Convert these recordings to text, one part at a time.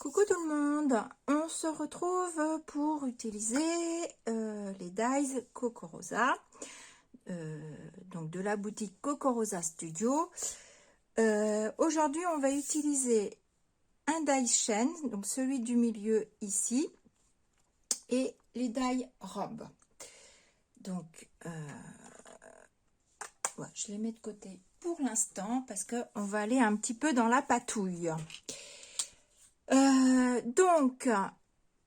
Coucou tout le monde, on se retrouve pour utiliser les dies Cocorosa, donc de la boutique Cocorosa Studio. Aujourd'hui on va utiliser un die chêne, donc celui du milieu ici, et les die robes. Donc ouais, je les mets de côté pour l'instant parce qu'on va aller un petit peu dans la patouille. Donc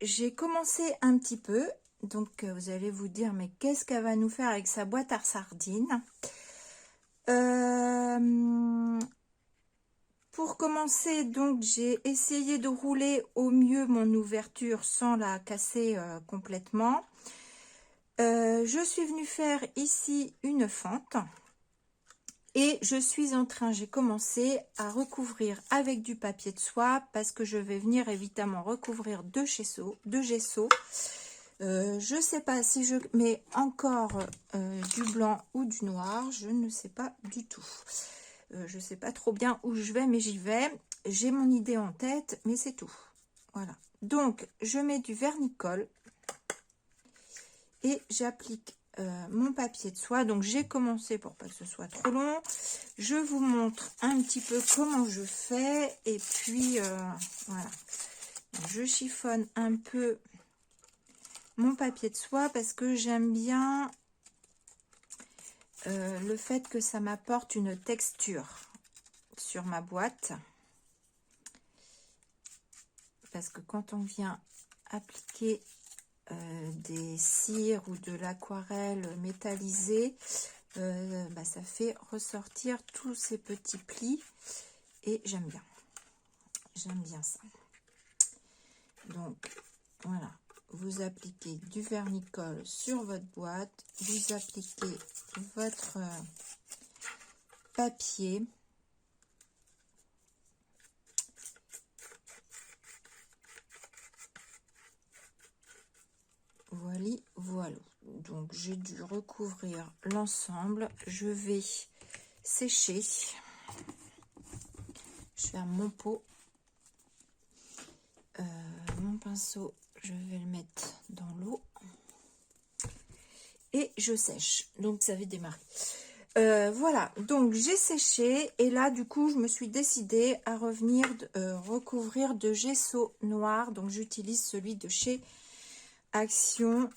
j'ai commencé un petit peu, donc vous allez vous dire mais qu'est-ce qu'elle va nous faire avec sa boîte à sardines. Pour commencer, donc j'ai essayé de rouler au mieux mon ouverture sans la casser complètement. Je suis venue faire ici une fente. Et je suis en train, j'ai commencé à recouvrir avec du papier de soie parce que je vais venir évidemment recouvrir de gesso. Je ne sais pas si je mets encore du blanc ou du noir, je ne sais pas du tout. Je ne sais pas trop bien où je vais, mais j'y vais. J'ai mon idée en tête, mais c'est tout. Voilà. Donc, je mets du vernicole et j'applique mon papier de soie. Donc j'ai commencé pour pas que ce soit trop long. Je vous montre un petit peu comment je fais et puis voilà, je chiffonne un peu mon papier de soie parce que j'aime bien le fait que ça m'apporte une texture sur ma boîte, parce que quand on vient appliquer des cires ou de l'aquarelle métallisée, ça fait ressortir tous ces petits plis et j'aime bien ça. Donc voilà, vous appliquez du vernicole sur votre boîte, vous appliquez votre papier. Voilà. Donc j'ai dû recouvrir l'ensemble. Je vais sécher. Je vais faire mon pot. Mon pinceau, je vais le mettre dans l'eau. Et je sèche. Donc ça va démarrer. Voilà, donc j'ai séché. Et là, du coup, je me suis décidée à revenir recouvrir de gesso noir. Donc j'utilise celui de chez Action.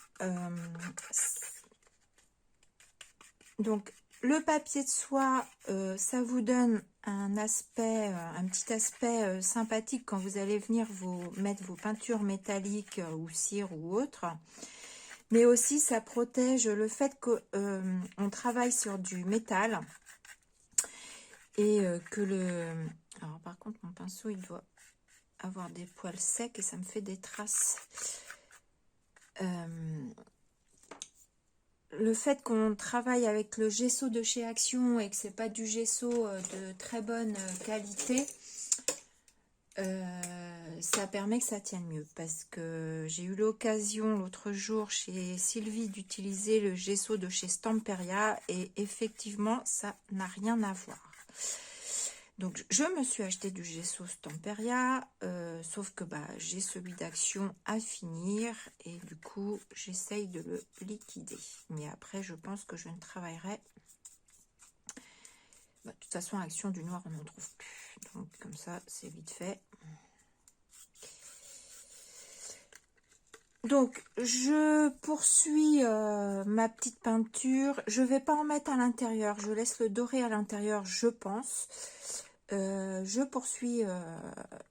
Donc le papier de soie, ça vous donne un aspect, un petit aspect sympathique quand vous allez venir mettre vos peintures métalliques ou cire ou autre. Mais aussi ça protège le fait qu'on travaille sur du métal et alors par contre mon pinceau il doit avoir des poils secs et ça me fait des traces. Le fait qu'on travaille avec le gesso de chez Action et que c'est pas du gesso de très bonne qualité, ça permet que ça tienne mieux, parce que j'ai eu l'occasion l'autre jour chez Sylvie d'utiliser le gesso de chez Stamperia et effectivement ça n'a rien à voir. Donc je me suis acheté du gesso Stamperia, sauf que j'ai celui d'Action à finir et du coup j'essaye de le liquider. Mais après je pense que je ne travaillerai. De toute façon Action du noir on n'en trouve plus. Donc comme ça c'est vite fait. Donc je poursuis ma petite peinture. Je vais pas en mettre à l'intérieur. Je laisse le doré à l'intérieur je pense. Je poursuis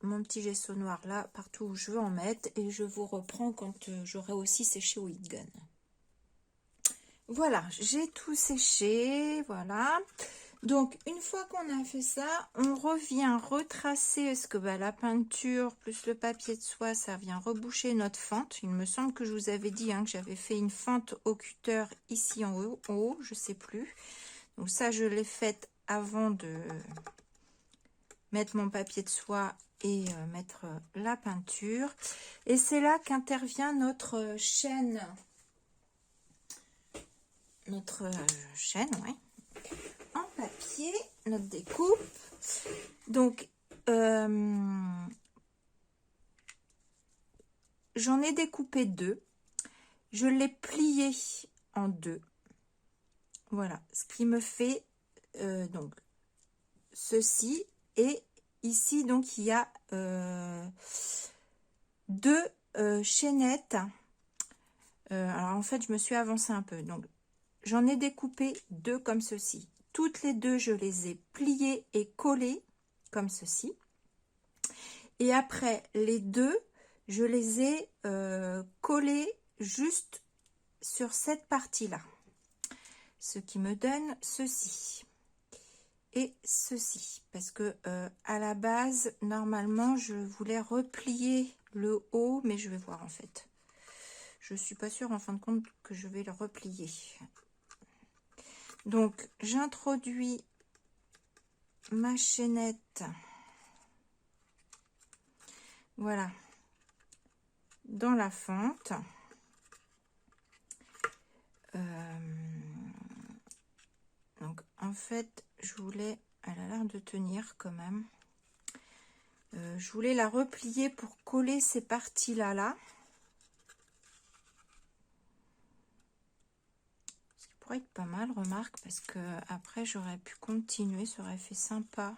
mon petit gesso noir là, partout où je veux en mettre, et je vous reprends quand j'aurai aussi séché au heat gun. Voilà, j'ai tout séché, voilà. Donc, une fois qu'on a fait ça, on revient retracer, parce que la peinture plus le papier de soie, ça vient reboucher notre fente. Il me semble que je vous avais dit que j'avais fait une fente au cutter ici en haut, je sais plus. Donc ça, je l'ai faite avant de mettre mon papier de soie et mettre la peinture. Et c'est là qu'intervient notre chaîne. Ouais, en papier, notre découpe. Donc, j'en ai découpé 2. Je l'ai plié en 2. Voilà, ce qui me fait donc ceci. Et ici, donc, il y a 2 chaînettes. Alors, en fait, je me suis avancée un peu. Donc, j'en ai découpé 2 comme ceci. Toutes les 2, je les ai pliées et collées comme ceci. Et après, les 2, je les ai collées juste sur cette partie-là. Ce qui me donne ceci. Et ceci. Parce que à la base, normalement, je voulais replier le haut. Mais je vais voir en fait. Je suis pas sûre en fin de compte que je vais le replier. Donc, j'introduis ma chaînette, voilà, dans la fente. Donc, en fait, je voulais, elle a l'air de tenir quand même. Je voulais la replier pour coller ces parties-là, là. Ce qui pourrait être pas mal, remarque, parce que après, j'aurais pu continuer, ça aurait fait sympa.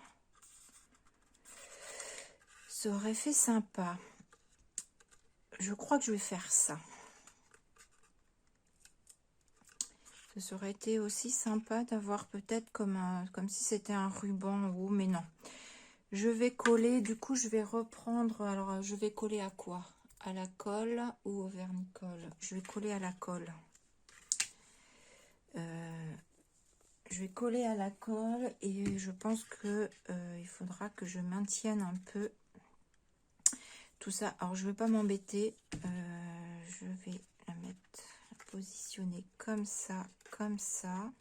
Ça aurait fait sympa. Je crois que je vais faire ça. Ça aurait été aussi sympa d'avoir peut-être comme si c'était un ruban en haut, mais non. Je vais coller, du coup, je vais reprendre. Alors, je vais coller à quoi? À la colle ou au vernicole? Je vais coller à la colle. Je vais coller à la colle et je pense que il faudra que je maintienne un peu tout ça. Alors, je vais pas m'embêter. Je vais la mettre, la positionner comme ça, comme ça.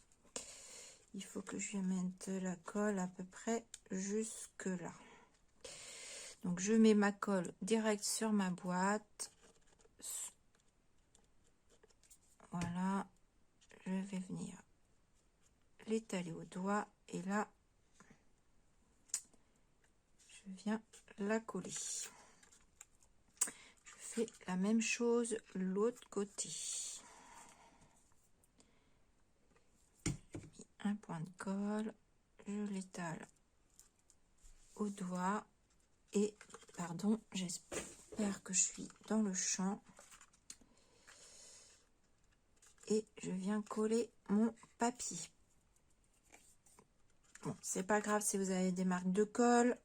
Il faut que je mette la colle à peu près jusque là. Donc, je mets ma colle direct sur ma boîte. Voilà. Je vais venir l'étaler au doigt. Et là, je viens la coller. Je fais la même chose l'autre côté. Un point de colle. Je l'étale au doigt. Et, pardon, j'espère que je suis dans le champ. Et je viens coller mon papier. Bon, c'est pas grave si vous avez des marques de colle.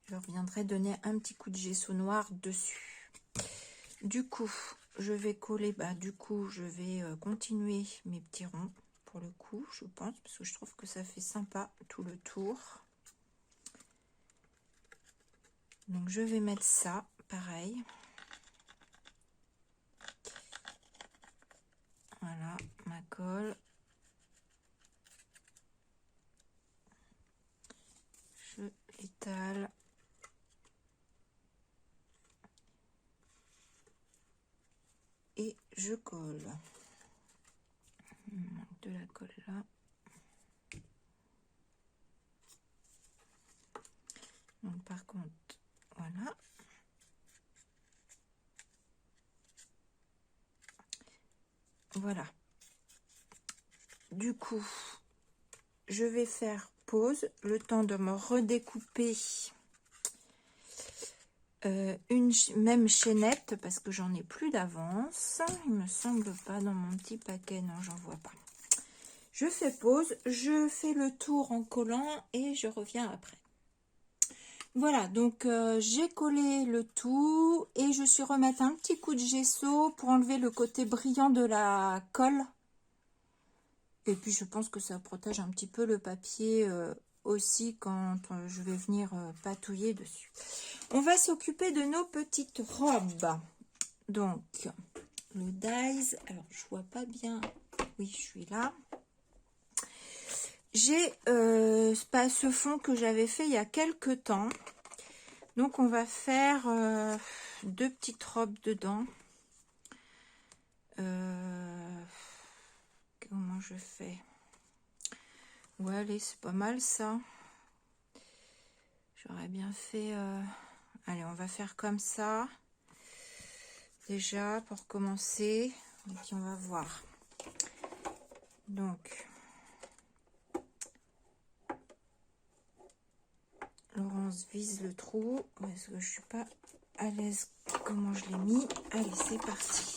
Je reviendrai donner un petit coup de gesso noir dessus. Du coup, je vais coller, du coup, je vais continuer mes petits ronds pour le coup, je pense, parce que je trouve que ça fait sympa tout le tour. Donc, je vais mettre ça, pareil. Voilà, ma colle. Je l'étale. Et je colle. Il manque de la colle là. Donc, par contre, voilà. Voilà. Du coup, je vais faire pause, le temps de me redécouper une même chaînette, parce que j'en ai plus d'avance. Il me semble pas dans mon petit paquet, non, j'en vois pas. Je fais pause, je fais le tour en collant et je reviens après. Voilà, donc j'ai collé le tout et je suis remettre un petit coup de gesso pour enlever le côté brillant de la colle. Et puis je pense que ça protège un petit peu le papier aussi quand je vais venir patouiller dessus. On va s'occuper de nos petites robes. Donc, le dies, alors je vois pas bien, oui je suis là. J'ai ce fond que j'avais fait il y a quelques temps. Donc on va faire 2 petites robes dedans. Comment je fais? Ouais, allez, c'est pas mal ça. J'aurais bien fait Allez, on va faire comme ça. Déjà, pour commencer. Et puis, on va voir. Donc, Laurence vise le trou. Parce que je suis pas à l'aise comment je l'ai mis. Allez, c'est parti.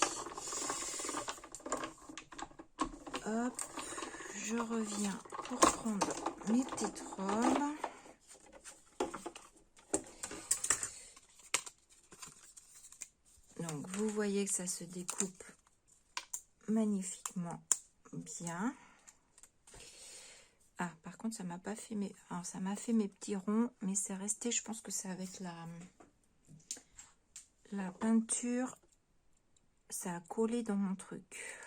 Hop. Je reviens pour prendre mes petites robes. Donc, vous voyez que ça se découpe magnifiquement bien. Ah, par contre, ça m'a pas fait mes... Alors, ça m'a fait mes petits ronds, mais c'est resté, je pense que c'est avec la peinture. Ça a collé dans mon truc.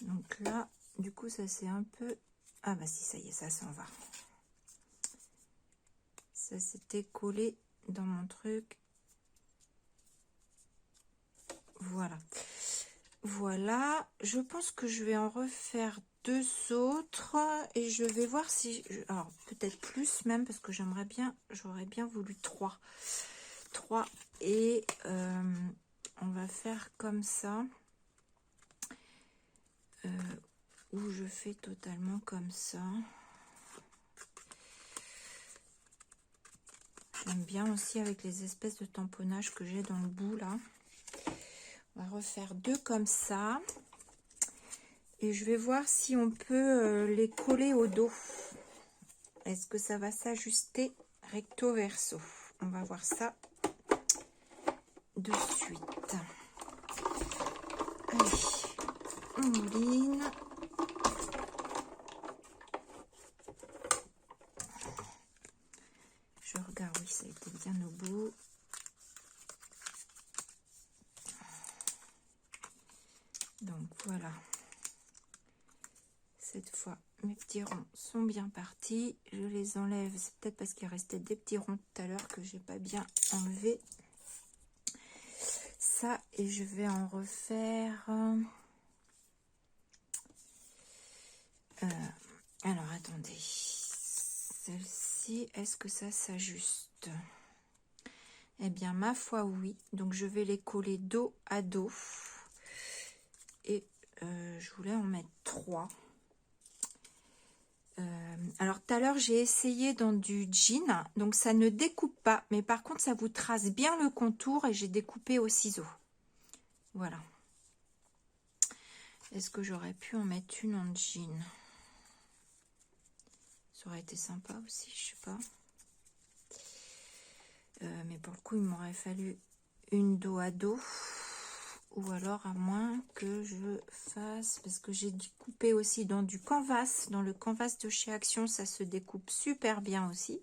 Donc là, du coup, ça c'est un peu... Ah bah si, ça y est, ça s'en va. Ça s'était collé dans mon truc. Voilà. Voilà. Je pense que je vais en refaire 2 autres. Et je vais voir si... Alors, peut-être plus même, parce que j'aimerais bien... J'aurais bien voulu 3. 3. Et on va faire comme ça. Où je fais totalement comme ça. J'aime bien aussi avec les espèces de tamponnage que j'ai dans le bout là. On va refaire 2 comme ça. Et je vais voir si on peut les coller au dos. Est-ce que ça va s'ajuster recto verso? On va voir ça de suite. Allez, on mouline. Je regarde, oui, ça a été bien au bout. Donc voilà. Cette fois, mes petits ronds sont bien partis. Je les enlève. C'est peut-être parce qu'il restait des petits ronds tout à l'heure que j'ai pas bien enlevé. Ça, et je vais en refaire. Alors, attendez. Celle-ci, est-ce que ça s'ajuste? Eh bien, ma foi, oui. Donc, je vais les coller dos à dos. Et je voulais en mettre 3. Alors tout à l'heure j'ai essayé dans du jean, donc ça ne découpe pas, mais par contre ça vous trace bien le contour et j'ai découpé au ciseau. Voilà. Est-ce que j'aurais pu en mettre une en jean? Ça aurait été sympa aussi, je sais pas. Mais pour le coup il m'aurait fallu une dos à dos, ou alors à moins que je fasse, parce que j'ai découpé aussi dans du canvas, dans le canvas de chez Action, ça se découpe super bien aussi.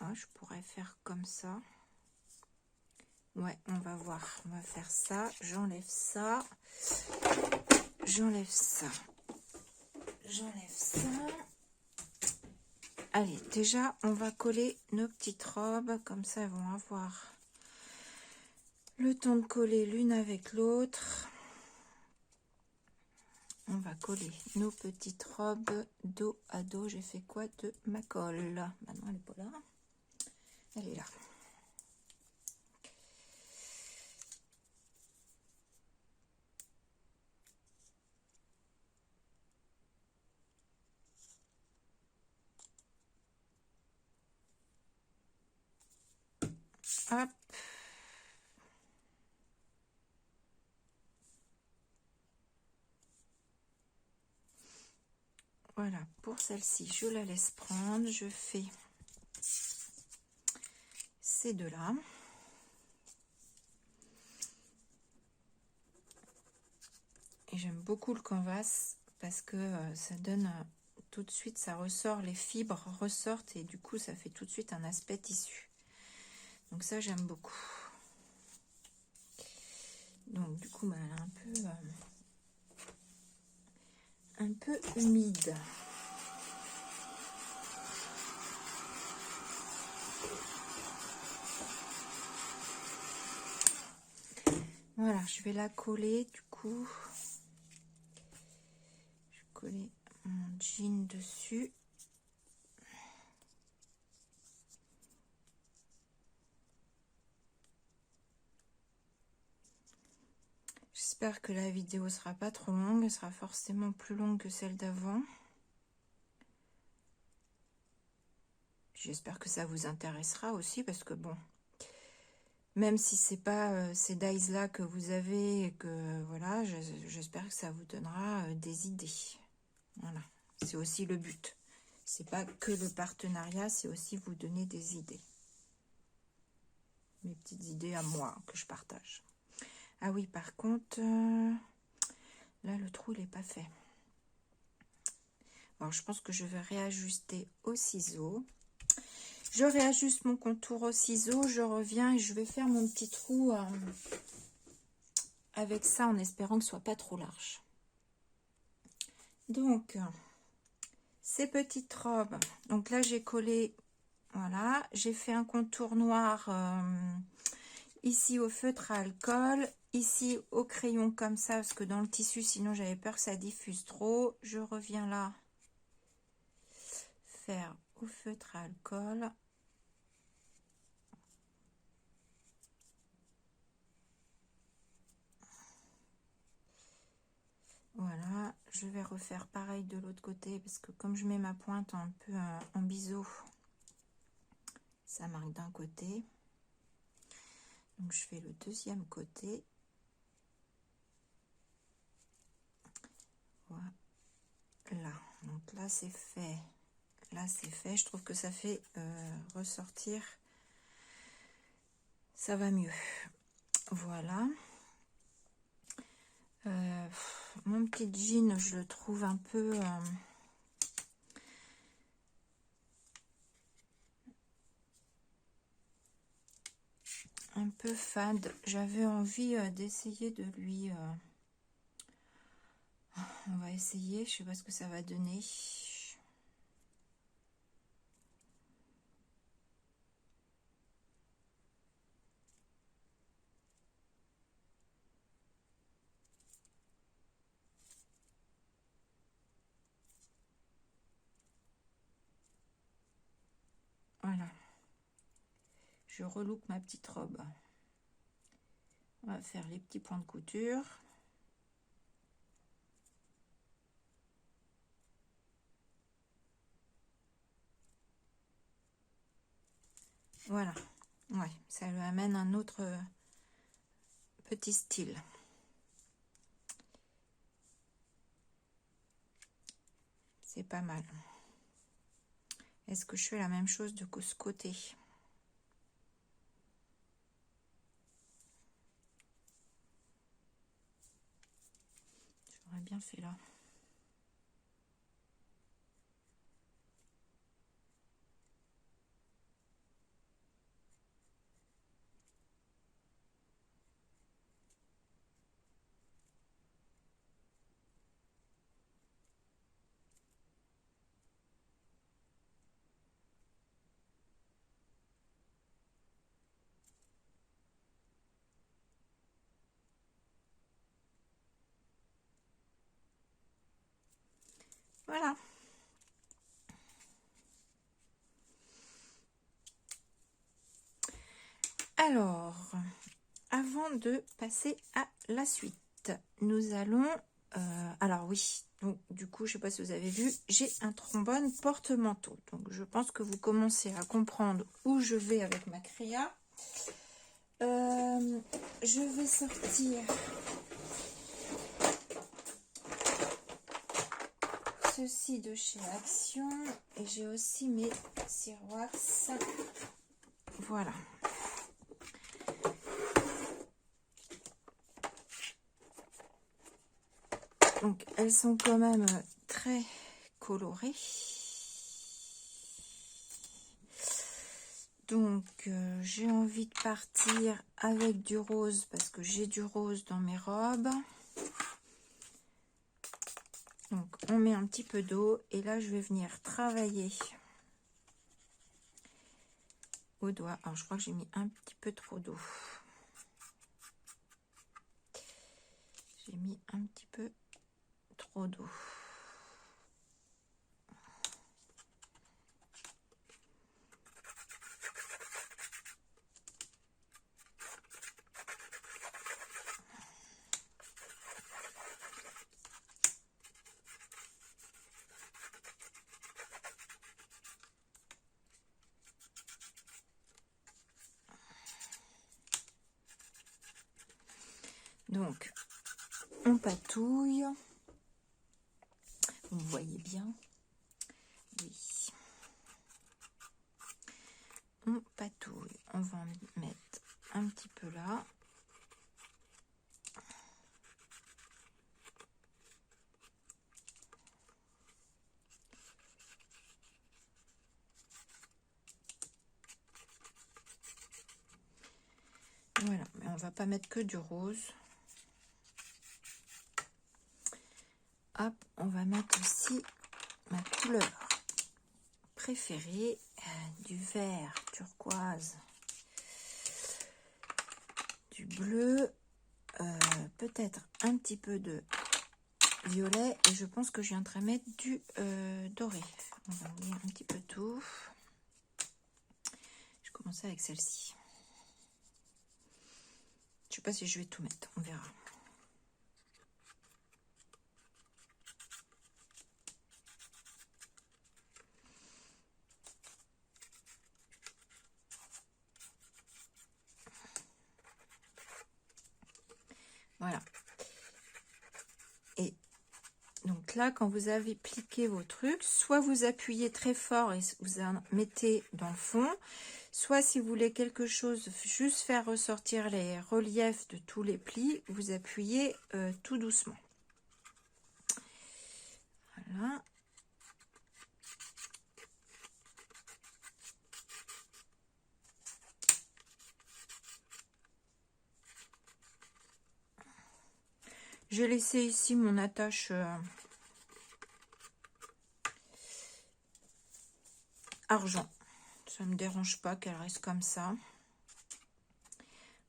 Ah, je pourrais faire comme ça. Ouais, on va voir. On va faire ça. J'enlève ça. J'enlève ça. J'enlève ça. Allez, déjà, on va coller nos petites robes. Comme ça, elles vont avoir le temps de coller l'une avec l'autre. On va coller nos petites robes dos à dos. J'ai fait quoi de ma colle? Maintenant, elle n'est pas là. Elle est là. Hop. Voilà, pour celle-ci, je la laisse prendre. Je fais ces deux-là. Et j'aime beaucoup le canvas parce que ça donne tout de suite, ça ressort, les fibres ressortent et du coup, ça fait tout de suite un aspect tissu. Donc ça, j'aime beaucoup. Donc du coup, bah, elle est un peu humide. Voilà, je vais la coller du coup. Je vais coller mon jean dessus. J'espère que la vidéo sera pas trop longue, elle sera forcément plus longue que celle d'avant. J'espère que ça vous intéressera aussi parce que bon, même si c'est pas ces dies là que vous avez et que voilà, j'espère que ça vous donnera des idées. Voilà, c'est aussi le but. C'est pas que le partenariat, c'est aussi vous donner des idées. Mes petites idées à moi que je partage. Ah oui, par contre, là le trou il n'est pas fait. Alors je pense que je vais réajuster au ciseau. Je réajuste mon contour au ciseau, je reviens et je vais faire mon petit trou avec ça en espérant que ce soit pas trop large. Donc, ces petites robes, donc là j'ai collé, voilà, j'ai fait un contour noir ici au feutre à alcool, ici au crayon comme ça parce que dans le tissu sinon j'avais peur que ça diffuse trop. Je reviens là faire au feutre à alcool. Voilà, je vais refaire pareil de l'autre côté parce que comme je mets ma pointe un peu en biseau, ça marque d'un côté. Donc je fais le deuxième côté. Voilà, donc là c'est fait. Là c'est fait, je trouve que ça fait ressortir. Ça va mieux. Voilà. Mon petit jean, je le trouve un peu... un peu fade. J'avais envie d'essayer de lui... on va essayer, je sais pas ce que ça va donner. Voilà. Je relook ma petite robe. On va faire les petits points de couture. Voilà. Ouais, ça lui amène un autre petit style. C'est pas mal. Est-ce que je fais la même chose de ce côté? J'aurais bien fait là. Voilà. Alors, avant de passer à la suite, nous allons... alors oui, donc du coup, je sais pas si vous avez vu, j'ai un trombone porte-manteau. Donc je pense que vous commencez à comprendre où je vais avec ma créa. Je vais sortir ceci de chez Action et j'ai aussi mes Ciroix. Voilà. Donc elles sont quand même très colorées. Donc j'ai envie de partir avec du rose parce que j'ai du rose dans mes robes. Donc on met un petit peu d'eau et là je vais venir travailler au doigt. Alors je crois que j'ai mis un petit peu trop d'eau. J'ai mis un petit peu trop d'eau. Donc, on patouille. Vous voyez bien. Oui. On patouille. On va en mettre un petit peu là. Voilà, mais on va pas mettre que du rose. Hop, on va mettre aussi ma couleur préférée, du vert turquoise, du bleu, peut-être un petit peu de violet, et je pense que je viendrai mettre du doré. On va enlever un petit peu tout. Je commence avec celle-ci. Je sais pas si je vais tout mettre, on verra. Voilà. Et donc là, quand vous avez pliqué vos trucs, soit vous appuyez très fort et vous en mettez dans le fond, soit si vous voulez quelque chose, juste faire ressortir les reliefs de tous les plis, vous appuyez tout doucement. Voilà. J'ai laissé ici mon attache argent. Ça ne me dérange pas qu'elle reste comme ça.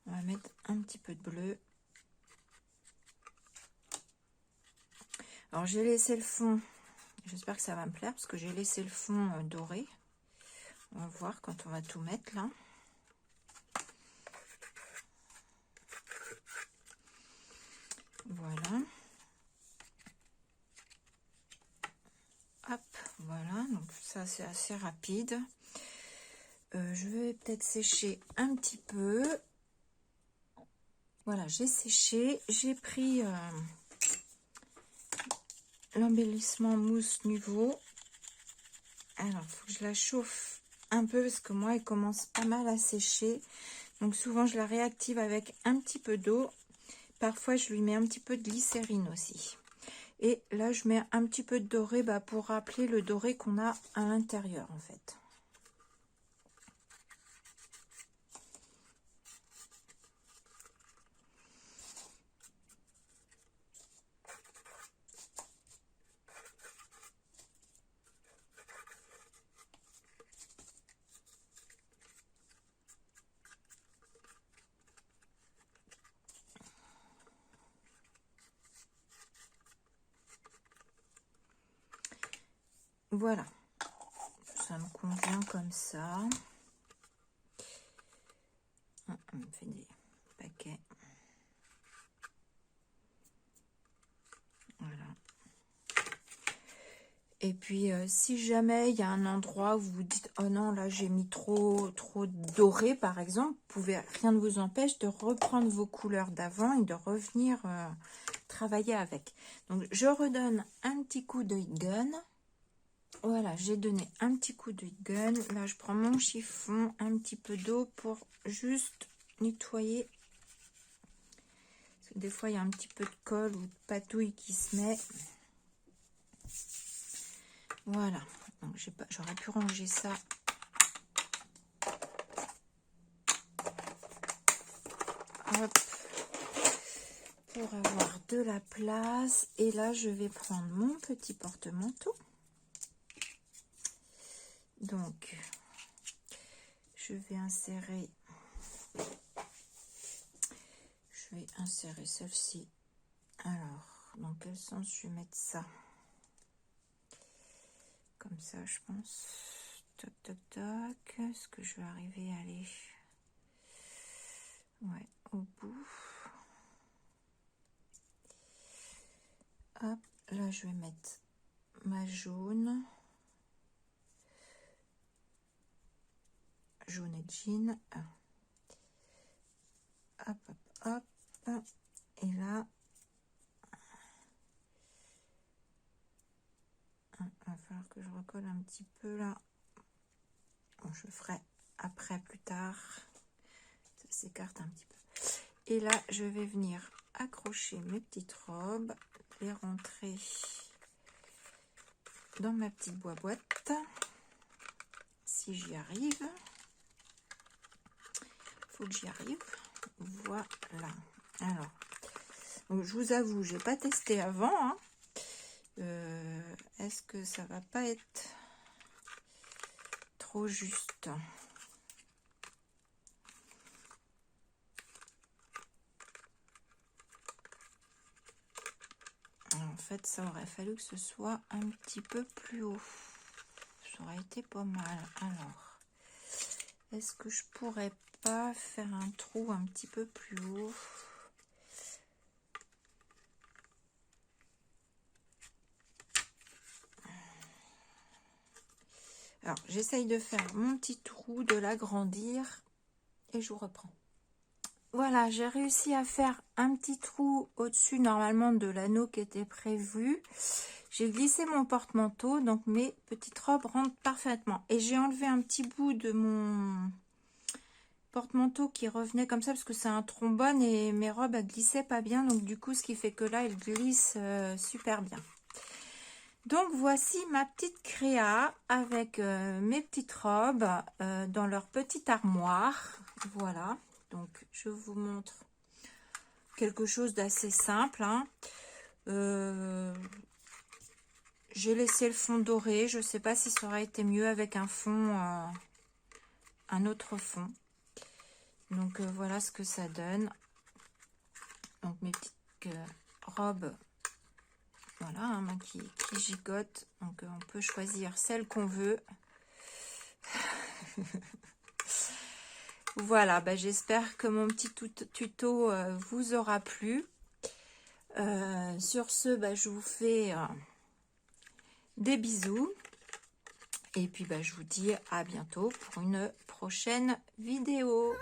On va mettre un petit peu de bleu. Alors j'ai laissé le fond, j'espère que ça va me plaire parce que j'ai laissé le fond doré. On va voir quand on va tout mettre là. Voilà. Hop, voilà, donc ça c'est assez rapide. Je vais peut-être sécher un petit peu. Voilà, j'ai séché, j'ai pris l'embellissement mousse Nuvo. Alors, il faut que je la chauffe un peu parce que moi, elle commence pas mal à sécher. Donc, souvent, je la réactive avec un petit peu d'eau. Parfois, je lui mets un petit peu de glycérine aussi. Et là, je mets un petit peu de doré pour rappeler le doré qu'on a à l'intérieur, en fait. Voilà, ça me convient comme ça. On me fait des paquets. Voilà. Et puis, si jamais il y a un endroit où vous vous dites, oh non, là j'ai mis trop doré, par exemple, rien ne vous empêche de reprendre vos couleurs d'avant et de revenir travailler avec. Donc, je redonne un petit coup de heat gun. Voilà, j'ai donné un petit coup de heat gun. Là, je prends mon chiffon, un petit peu d'eau pour juste nettoyer. Parce que des fois, il y a un petit peu de colle ou de patouille qui se met. Voilà, donc j'aurais pu ranger ça. Hop, pour avoir de la place. Et là, je vais prendre mon petit porte-manteau. Donc, je vais insérer celle-ci. Alors, dans quel sens je vais mettre ça? Comme ça, je pense. Toc, toc, toc. Est-ce que je vais arriver à aller... Ouais, au bout. Hop, là, je vais mettre ma jaune. Jaune et jean. Hop, hop, hop. Et là, il va falloir que je recolle un petit peu là. Bon, je le ferai après, plus tard. Ça s'écarte un petit peu. Et là, je vais venir accrocher mes petites robes, les rentrer dans ma petite boîte, si j'y arrive. Faut que j'y arrive. Voilà. Alors, donc, je vous avoue, j'ai pas testé avant. Hein. Est-ce que ça va pas être trop juste? En fait, ça aurait fallu que ce soit un petit peu plus haut. Ça aurait été pas mal. Alors, est-ce que je pourrais pas faire un trou un petit peu plus haut? Alors, j'essaye de faire mon petit trou, de l'agrandir et je vous reprends. Voilà, j'ai réussi à faire un petit trou au-dessus normalement de l'anneau qui était prévu. J'ai glissé mon porte-manteau, donc mes petites robes rentrent parfaitement. Et j'ai enlevé un petit bout de mon porte-manteau qui revenait comme ça parce que c'est un trombone et mes robes elles glissaient pas bien. Donc du coup, ce qui fait que là, elles glissent super bien. Donc voici ma petite créa avec mes petites robes dans leur petite armoire. Voilà, donc je vous montre quelque chose d'assez simple. Hein. J'ai laissé le fond doré. Je ne sais pas si ça aurait été mieux avec un fond, un autre fond. Donc voilà ce que ça donne. Donc mes petites robes. Voilà, hein, qui gigotent. Donc on peut choisir celle qu'on veut. Voilà, bah, j'espère que mon petit tuto vous aura plu. Sur ce, bah, je vous fais des bisous. Et puis bah, je vous dis à bientôt pour une prochaine vidéo.